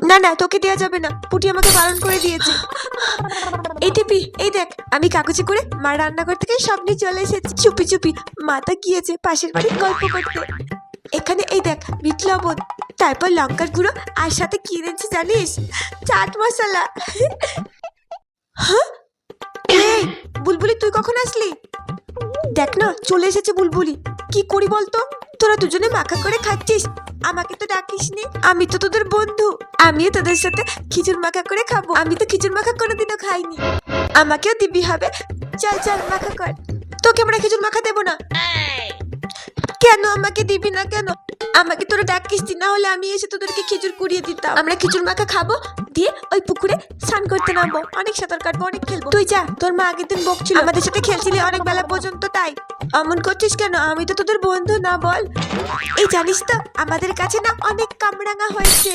না না, তোকে দেওয়া যাবে না, পুটি আমাকে বারণ করে দিয়েছে। এই টিপি, এই দেখ, আমি কাগজে করে মা রান্নাঘর থেকে সব নিয়ে চলে এসেছি চুপি চুপি। মাতা গিয়েছে পাশের বাড়ির গল্প করতে। এখানে এই দেখ বিট লবণ, তারপর লঙ্কার গুঁড়ো, আর সাথে কি এনেছি জানিস? চাট মশলা। হ্যাঁ, এই বুলবুলি, তুই কখন আসলি? দেখ না, চলে এসেছে বুলবুলি। কি করি বলতো? তোরা দুজনে মাখা করে খাচ্ছিস, আমাকে তো ডাকিসনি। আমি তো তোদের বন্ধু, আমিও তোদের সাথে খিচুড় মাখা করে খাবো। আমি তো খিচুড় মাখা কোনোদিনও খাইনি, আমাকেও দিবি হবে। চল চল মাখা কর। তোকে আমরা খিচুড় মাখা দেবো না। কেন আমাকে দিবি না কেন? আমাকে তোরা ডাকিসনি, না হলে আমি এসে তোদেরকে খিচুড় কুড়িয়ে দিতাম। আমরা খিচুড় মাখা খাবো, দিয়ে ওই পুকুরে স্নান করতে নামবো, অনেক সাঁতার কাটবো, অনেক খেলবো। তুই যা, তোর মা আগের দিন বকছিল আমাদের সাথে খেলছিলি অনেক বেলা পর্যন্ত, তাই অমন করছিস কেন? আমি তো তোদের বন্ধু না, বল। এই জানিস তো, আমাদের কাছে না অনেক কামরাঙা হয়েছে।